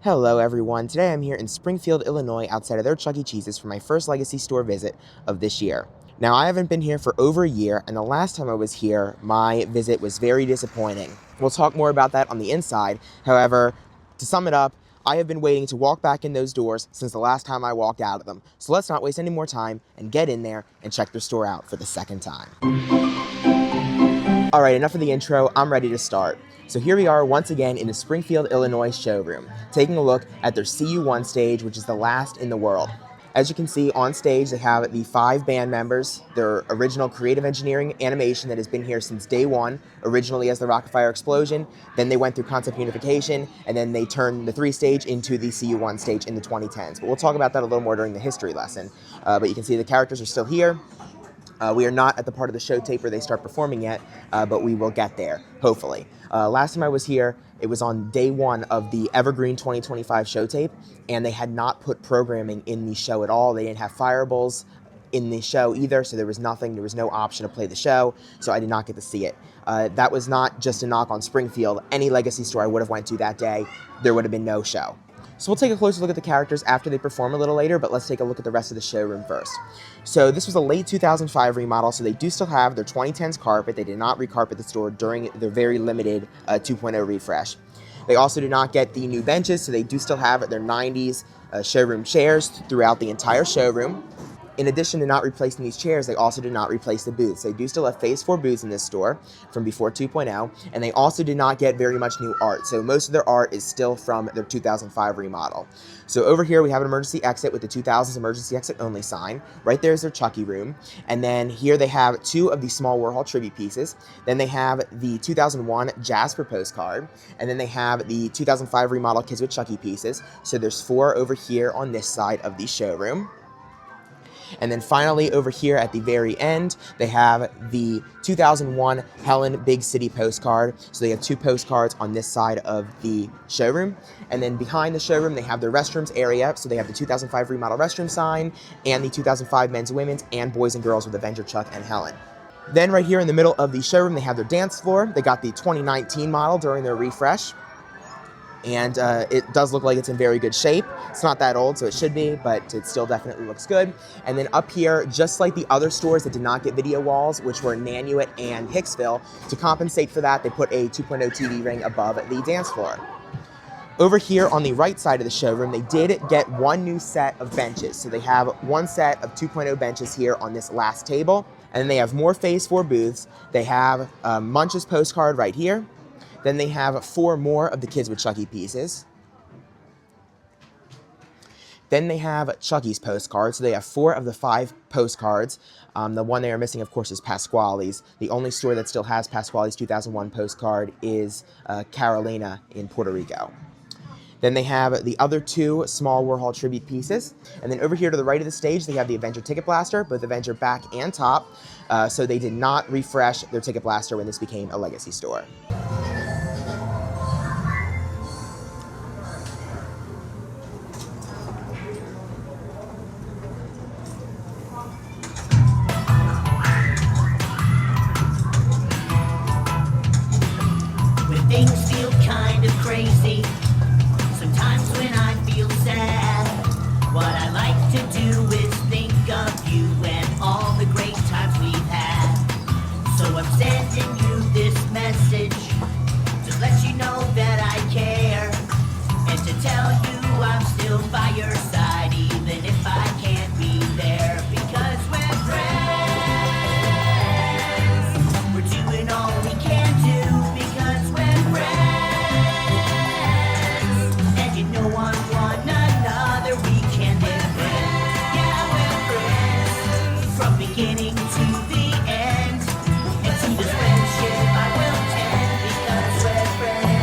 Hello everyone, today I'm here in Springfield, Illinois outside of their Chuck E. Cheese's for my first Legacy store visit of this year. Now I haven't been here for over a year, and the last time I was here, my visit was very disappointing. We'll talk more about that on the inside. However, to sum it up, I have been waiting to walk back in those doors since the last time I walked out of them. So let's not waste any more time and get in there and check their store out for the second time. Alright, enough of the intro, I'm ready to start. So here we are once again in the Springfield, Illinois showroom, taking a look at their CU1 stage, which is the last in the world. As you can see on stage, they have the 5 band members, their original creative engineering animation that has been here since day one, originally as the Rock-afire Explosion, then they went through Concept Unification, and then they turned the 3 stage into the CU1 stage in the 2010s. But we'll talk about that a little more during the history lesson. But you can see the characters are still here. We are not at the part of the show tape where they start performing yet, but we will get there, hopefully. Last time I was here, it was on day 1 of the Evergreen 2025 show tape, and they had not put programming in the show at all. They didn't have fireballs in the show either, so there was nothing, there was no option to play the show, so I did not get to see it. That was not just a knock on Springfield. Any Legacy store I would have went to that day, there would have been no show. So we'll take a closer look at the characters after they perform a little later, but let's take a look at the rest of the showroom first. So this was a late 2005 remodel, so they do still have their 2010s carpet. They did not recarpet the store during their very limited 2.0 refresh. They also did not get the new benches, so they do still have their 90s showroom chairs throughout the entire showroom. In addition to not replacing these chairs, they also did not replace the booths. They do still have Phase 4 booths in this store from before 2.0, and they also did not get very much new art. So most of their art is still from their 2005 remodel. So over here we have an emergency exit with the 2000s emergency exit only sign. Right there is their Chucky room. And then here they have 2 of the small Warhol tribute pieces. Then they have the 2001 Jasper postcard. And then they have the 2005 remodel Kids with Chucky pieces. So there's 4 over here on this side of the showroom. And then finally, over here at the very end, they have the 2001 Helen Big City postcard. So they have 2 postcards on this side of the showroom. And then behind the showroom, they have their restrooms area. So they have the 2005 remodel restroom sign and the 2005 men's and women's and boys and girls with Avenger Chuck and Helen. Then right here in the middle of the showroom, they have their dance floor. They got the 2019 model during their refresh. And it does look like it's in very good shape. It's not that old, so it should be, but it still definitely looks good. And then up here, just like the other stores that did not get video walls, which were Nanuet and Hicksville, to compensate for that, they put a 2.0 TV ring above the dance floor. Over here on the right side of the showroom, they did get 1 new set of benches. So they have 1 set of 2.0 benches here on this last table. And then they have more Phase 4 booths. They have Munch's postcard right here. Then they have 4 more of the Kids with Chucky pieces. Then they have Chucky's postcards. So they have 4 of the 5 postcards. The one they are missing, of course, is Pasquale's. The only store that still has Pasquale's 2001 postcard is Carolina in Puerto Rico. Then they have the other 2 small Warhol tribute pieces. And then over here to the right of the stage, they have the Avenger Ticket Blaster, both Avenger back and top. So they did not refresh their Ticket Blaster when this became a Legacy store. Things feel kind of crazy. Sometimes when I feel sad, what I like to do is think of you and all the great times we've had. So I'm sending you this message to let you know that I care, and to tell you I'm still by your side even if I can't be there, because we're friends. We're doing all we can do because we're on one another we can depend. Yeah, we're friends from beginning to the end, and to this friendship I will tend because we're friends.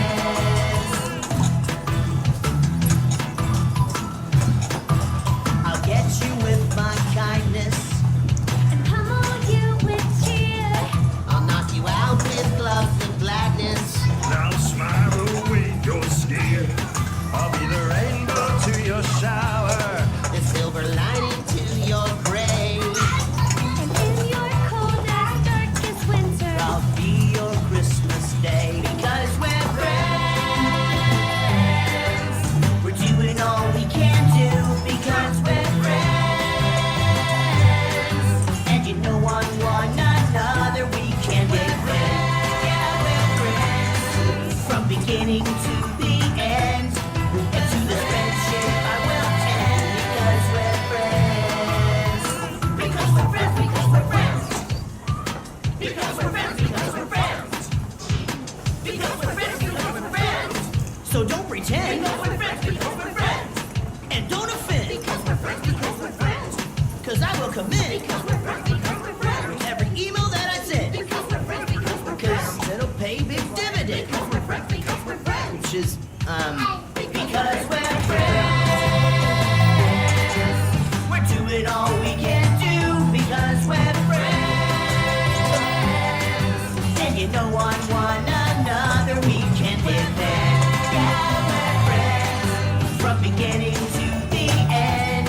beginning to the end.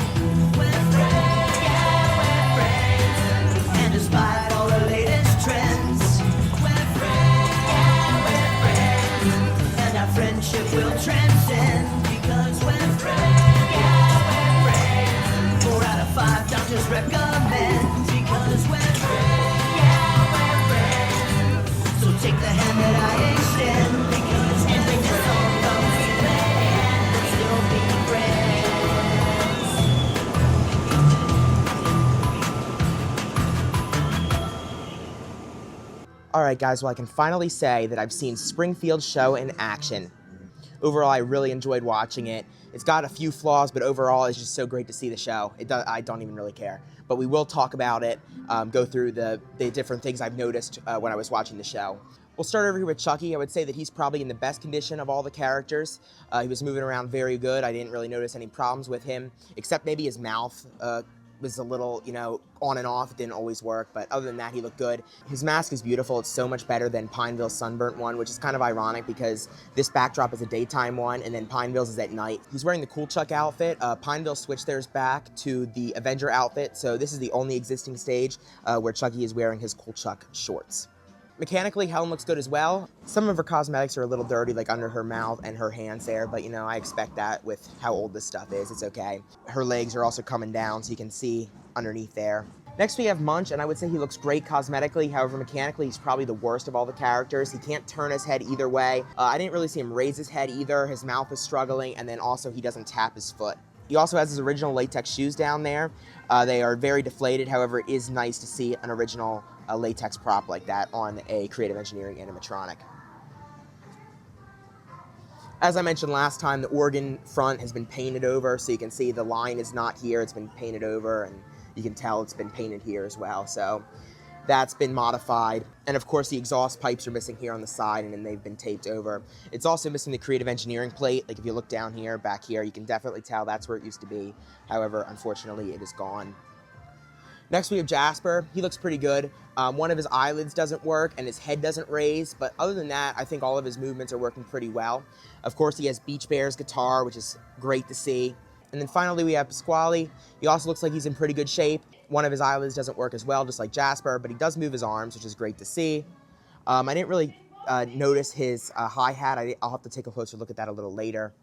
We're friends, yeah, we're friends. And despite all the latest trends, we're friends, yeah, we're friends. And our friendship will transcend because we're friends, yeah, we're friends. 4 out of 5 doctors recommend because we're friends, yeah, we're friends. So take the hand that I extend because ending this song comes to an end and still be friends. Alright guys, well I can finally say that I've seen Springfield show in action. Overall, I really enjoyed watching it. It's got a few flaws, but overall, it's just so great to see the show. I don't even really care. But we will talk about it, go through the different things I've noticed when I was watching the show. We'll start over here with Chucky. I would say that he's probably in the best condition of all the characters. He was moving around very good. I didn't really notice any problems with him, except maybe his mouth was a little, on and off. It didn't always work, but other than that, he looked good. His mask is beautiful. It's so much better than Pineville's sunburnt one, which is kind of ironic because this backdrop is a daytime one, and then Pineville's is at night. He's wearing the Cool Chuck outfit. Pineville switched theirs back to the Avenger outfit, so this is the only existing stage where Chucky is wearing his Cool Chuck shorts. Mechanically, Helen looks good as well. Some of her cosmetics are a little dirty, like under her mouth and her hands there, but I expect that with how old this stuff is. It's okay. Her legs are also coming down, so you can see underneath there. Next, we have Munch, and I would say he looks great cosmetically. However, mechanically, he's probably the worst of all the characters. He can't turn his head either way. I didn't really see him raise his head either. His mouth is struggling, and then also he doesn't tap his foot. He also has his original latex shoes down there. They are very deflated. However, it is nice to see an original latex prop like that on a creative engineering animatronic. As I mentioned last time, the organ front has been painted over, so you can see the line is not here. It's been painted over, and you can tell it's been painted here as well. So that's been modified. And of course, the exhaust pipes are missing here on the side, and then they've been taped over. It's also missing the creative engineering plate. Like if you look down here, back here, you can definitely tell that's where it used to be. However, unfortunately, it is gone. Next, we have Jasper. He looks pretty good. One of his eyelids doesn't work and his head doesn't raise, but other than that, I think all of his movements are working pretty well. Of course, he has Beach Bear's guitar, which is great to see. And then finally, we have Pasquale. He also looks like he's in pretty good shape. One of his eyelids doesn't work as well, just like Jasper, but he does move his arms, which is great to see. I didn't really notice his hi-hat. I'll have to take a closer look at that a little later.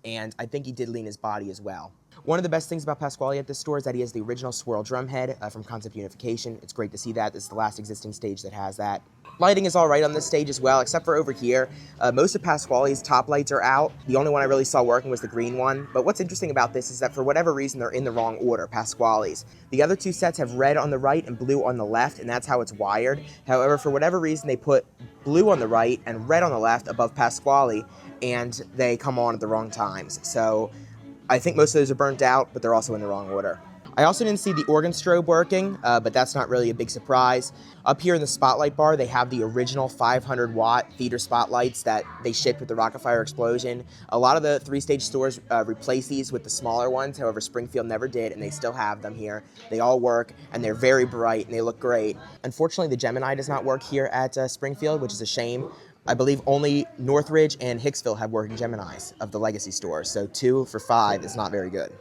And I think he did lean his body as well. One of the best things about Pasquale at this store is that he has the original swirl drum head from Concept Unification. It's great to see that. This is the last existing stage that has that. Lighting is all right on this stage as well, except for over here. Most of Pasquale's top lights are out. The only one I really saw working was the green one. But what's interesting about this is that for whatever reason, they're in the wrong order, Pasquale's. The other two sets have red on the right and blue on the left, and that's how it's wired. However, for whatever reason, they put blue on the right and red on the left above Pasquale, and they come on at the wrong times. So I think most of those are burnt out, but they're also in the wrong order. I also didn't see the organ strobe working, but that's not really a big surprise. Up here in the spotlight bar, they have the original 500-watt theater spotlights that they shipped with the Rock-afire Explosion. A lot of the three-stage stores replace these with the smaller ones. However, Springfield never did, and they still have them here. They all work, and they're very bright, and they look great. Unfortunately, the Gemini does not work here at Springfield, which is a shame. I believe only Northridge and Hicksville have working Geminis of the legacy stores, so 2 for 5 is not very good.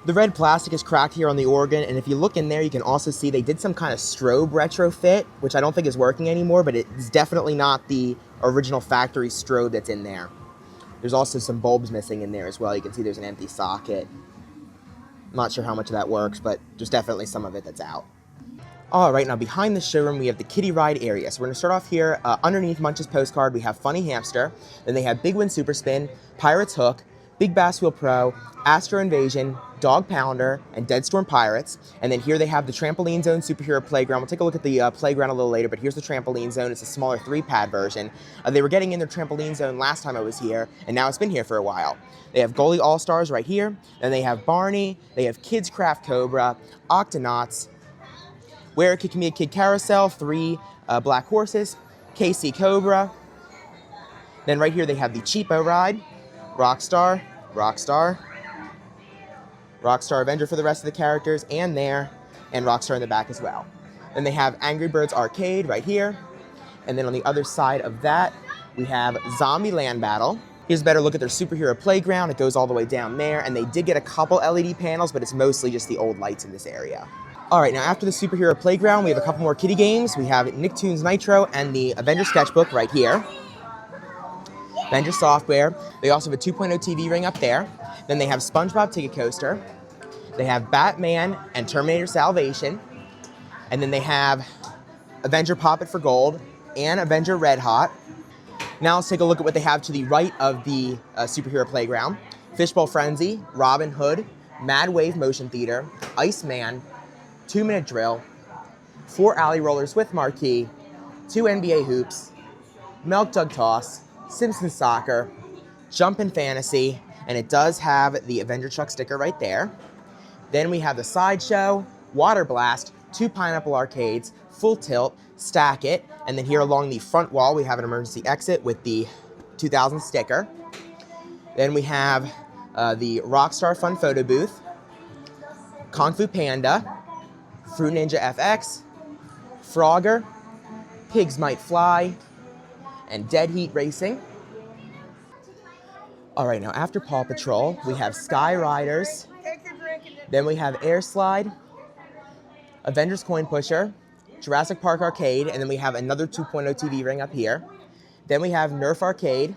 The red plastic is cracked here on the organ, and if you look in there, you can also see they did some kind of strobe retrofit, which I don't think is working anymore, but it's definitely not the original factory strobe that's in there. There's also some bulbs missing in there as well. You can see there's an empty socket. I'm not sure how much of that works, but there's definitely some of it that's out. Alright, now behind the showroom, we have the kiddie ride area. So we're going to start off here. Underneath Munch's postcard, we have Funny Hamster. Then they have Big Win Super Spin, Pirates Hook, Big Bass Wheel Pro, Astro Invasion, Dog Pounder, and Dead Storm Pirates. And then here they have the Trampoline Zone Superhero Playground. We'll take a look at the playground a little later, but here's the Trampoline Zone. It's a smaller 3-pad version. They were getting in their Trampoline Zone last time I was here, and now it's been here for a while. They have Goalie All-Stars right here. Then they have Barney. They have Kids Craft Cobra, Octonauts, Where It Could Be a Kid Carousel, 3 Black Horses, KC Cobra. Then right here they have the Cheapo Ride, Rockstar, Rockstar, Rockstar Avenger for the rest of the characters, and Rockstar in the back as well. Then they have Angry Birds Arcade right here. And then on the other side of that, we have Zombie Land Battle. Here's a better look at their superhero playground. It goes all the way down there, and they did get a couple LED panels, but it's mostly just the old lights in this area. All right, now after the superhero playground, we have a couple more kiddie games. We have Nicktoons Nitro and the Avenger Sketchbook right here. Avenger Software. They also have a 2.0 TV ring up there. Then they have SpongeBob Ticket Coaster. They have Batman and Terminator Salvation. And then they have Avenger Pop It for Gold and Avenger Red Hot. Now let's take a look at what they have to the right of the superhero playground. Fishbowl Frenzy, Robin Hood, Mad Wave Motion Theater, Iceman, 2-Minute Drill, 4 Alley Rollers with Marquee, 2 NBA Hoops, Milk Jug Toss, Simpsons Soccer, Jumpin' Fantasy, and it does have the Avenger Chuck sticker right there. Then we have the Sideshow, Water Blast, 2 Pineapple Arcades, Full Tilt, Stack It, and then here along the front wall we have an emergency exit with the 2000 sticker. Then we have the Rockstar Fun Photo Booth, Kung Fu Panda, Fruit Ninja FX, Frogger, Pigs Might Fly, and Dead Heat Racing. All right, now after Paw Patrol, we have Sky Riders, then we have Air Slide, Avengers Coin Pusher, Jurassic Park Arcade, and then we have another 2.0 TV ring up here. Then we have Nerf Arcade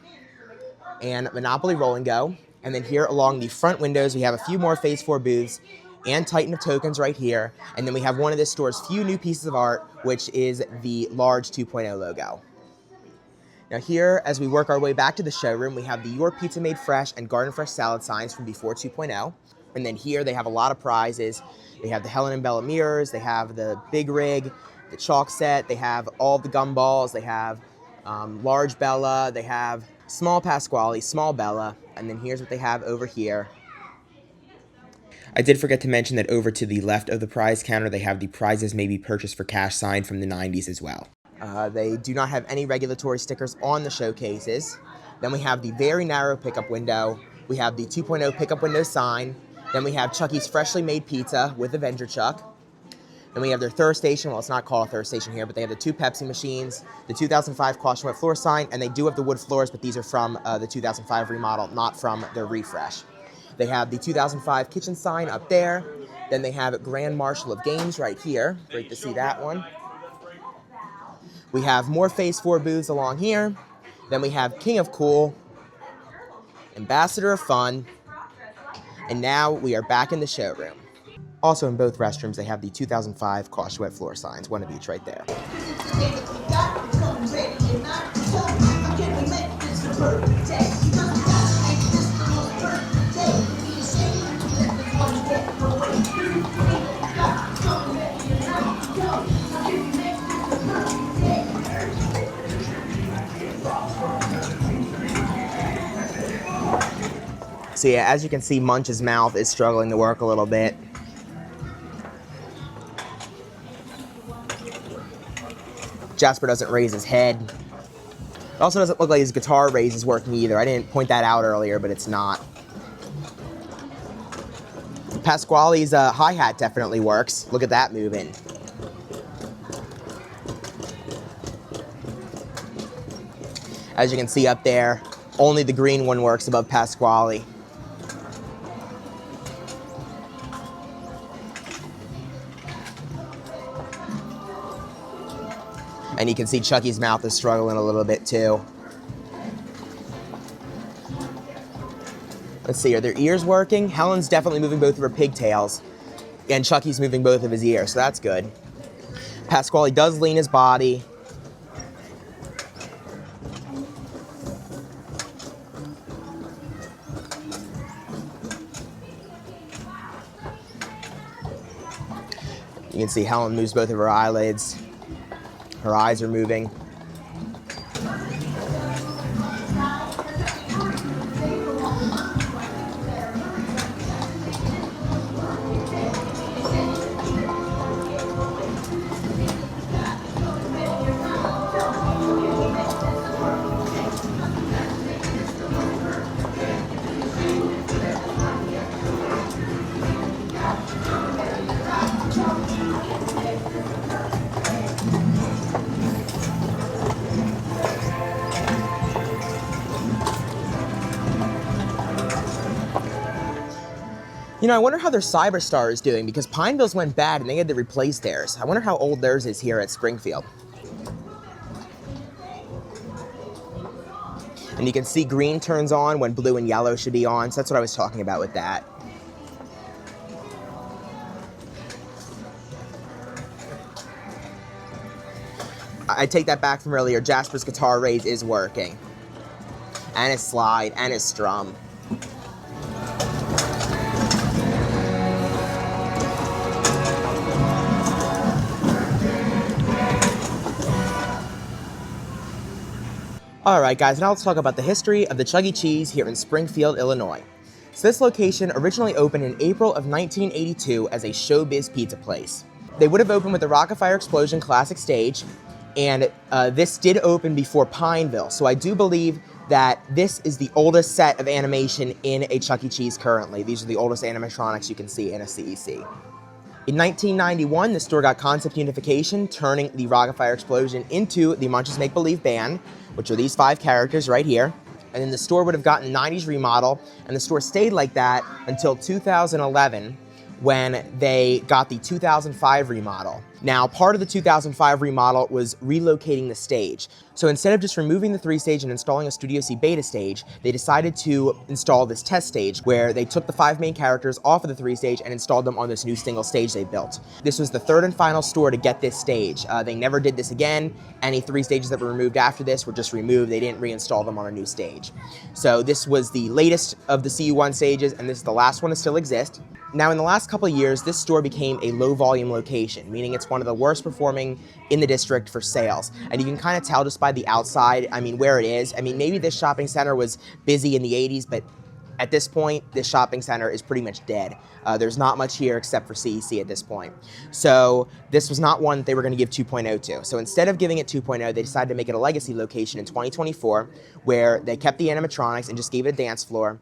and Monopoly Roll and Go. And then here along the front windows, we have a few more Phase 4 booths and Titan of Tokens right here. And then we have one of this store's few new pieces of art, which is the large 2.0 logo. Now here, as we work our way back to the showroom, we have the Your Pizza Made Fresh and Garden Fresh salad signs from before 2.0. And then here they have a lot of prizes. They have the Helen and Bella mirrors, they have the Big Rig, the chalk set, they have all the gumballs, they have large Bella, they have small Pasquale, small Bella, and then here's what they have over here. I did forget to mention that over to the left of the prize counter, they have the prizes may be purchased for cash sign from the 90s as well. They do not have any regulatory stickers on the showcases. Then we have the very narrow pickup window. We have the 2.0 pickup window sign. Then we have Chucky's Freshly Made Pizza with Avenger Chuck. Then we have their thirst station. Well, it's not called a thirst station here, but they have the 2 Pepsi machines, the 2005 caution wet floor sign, and they do have the wood floors, but these are from the 2005 remodel, not from their refresh. They have the 2005 kitchen sign up there. Then they have Grand Marshal of Games right here. Great to see that one. We have more Phase 4 booths along here. Then we have King of Cool, Ambassador of Fun, and now we are back in the showroom. Also in both restrooms, they have the 2005 caution wet floor signs, one of each right there. So yeah, as you can see, Munch's mouth is struggling to work a little bit. Jasper doesn't raise his head. It also doesn't look like his guitar raise is working either. I didn't point that out earlier, but it's not. Pasquale's hi-hat definitely works. Look at that moving. As you can see up there, only the green one works above Pasquale. And you can see Chucky's mouth is struggling a little bit too. Let's see, are their ears working? Helen's definitely moving both of her pigtails. And Chucky's moving both of his ears, so that's good. Pasquale does lean his body. You can see Helen moves both of her eyelids. Her eyes are moving. You know, I wonder how their Cyberstar is doing, because Pineville's went bad and they had to replace theirs. I wonder how old theirs is here at Springfield. And you can see green turns on when blue and yellow should be on, so that's what I was talking about with that. I take that back from earlier. Jasper's guitar raise is working. And his slide, and his strum. Alright guys, now let's talk about the history of the Chuck E. Cheese here in Springfield, Illinois. So this location originally opened in April of 1982 as a Showbiz Pizza Place. They would have opened with the Rock-afire Explosion classic stage, and this did open before Pineville, so I do believe that this is the oldest set of animation in a Chuck E. Cheese currently. These are the oldest animatronics you can see in a CEC. In 1991, the store got Concept Unification, turning the Rock-afire Explosion into the Munch's Make Believe Band, which are these 5 characters right here. And then the store would have gotten a 90s remodel, and the store stayed like that until 2011, when they got the 2005 remodel. Now, part of the 2005 remodel was relocating the stage. So instead of just removing the 3 stage and installing a Studio C beta stage, they decided to install this test stage where they took the 5 main characters off of the 3 stage and installed them on this new single stage they built. This was the 3rd and final store to get this stage. They never did this again. Any 3 stages that were removed after this were just removed. They didn't reinstall them on a new stage. So this was the latest of the CU1 stages, and this is the last one to still exist. Now, in the last couple of years, this store became a low-volume location, meaning it's one of the worst performing in the district for sales. And you can kind of tell just by the outside, I mean, where it is. I mean, maybe this shopping center was busy in the 80s, but at this point, this shopping center is pretty much dead. There's not much here except for CEC at this point. So this was not one that they were going to give 2.0 to. So instead of giving it 2.0, they decided to make it a legacy location in 2024, where they kept the animatronics and just gave it a dance floor.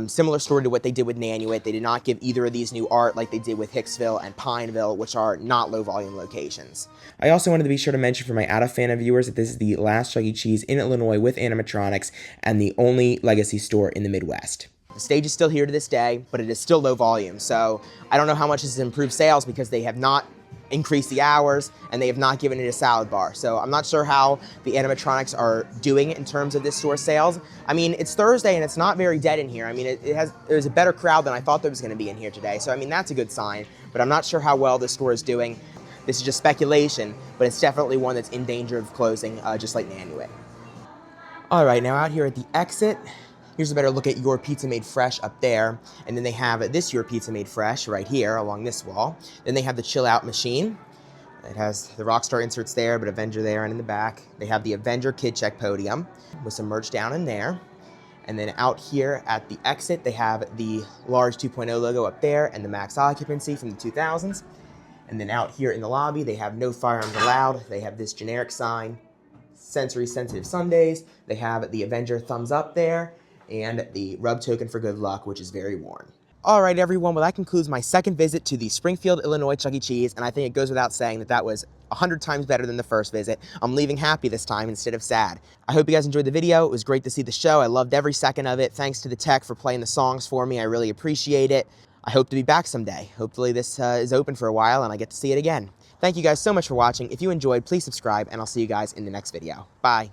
Similar story to what they did with Nanuet. They did not give either of these new art like they did with Hicksville and Pineville, which are not low-volume locations. I also wanted to be sure to mention for my out-of-fan viewers that this is the last Chuck E. Cheese in Illinois with animatronics and the only legacy store in the Midwest. The stage is still here to this day, but it is still low volume, so I don't know how much this has improved sales because they have not increase the hours, and they have not given it a salad bar. So I'm not sure how the animatronics are doing in terms of this store sales. I mean, it's Thursday and it's not very dead in here. I mean, there's a better crowd than I thought there was going to be in here today. So I mean, that's a good sign, but I'm not sure how well this store is doing. This is just speculation, but it's definitely one that's in danger of closing, just like Nanuet. All right, now out here at the exit, here's a better look at Your Pizza Made Fresh up there. And then they have this Your Pizza Made Fresh right here along this wall. Then they have the Chill Out machine. It has the Rockstar inserts there, but Avenger there and in the back. They have the Avenger Kid Check podium with some merch down in there. And then out here at the exit, they have the large 2.0 logo up there and the max occupancy from the 2000s. And then out here in the lobby, they have No Firearms Allowed. They have this generic sign, Sensory Sensitive Sundays. They have the Avenger thumbs up there, and the rub token for good luck, which is very worn. All right, everyone, well, that concludes my second visit to the Springfield, Illinois Chuck E. Cheese, and I think it goes without saying that that was 100 times better than the first visit. I'm leaving happy this time instead of sad. I hope you guys enjoyed the video. It was great to see the show. I loved every second of it. Thanks to the tech for playing the songs for me. I really appreciate it. I hope to be back someday. Hopefully this is open for a while and I get to see it again. Thank you guys so much for watching. If you enjoyed, please subscribe, and I'll see you guys in the next video. Bye.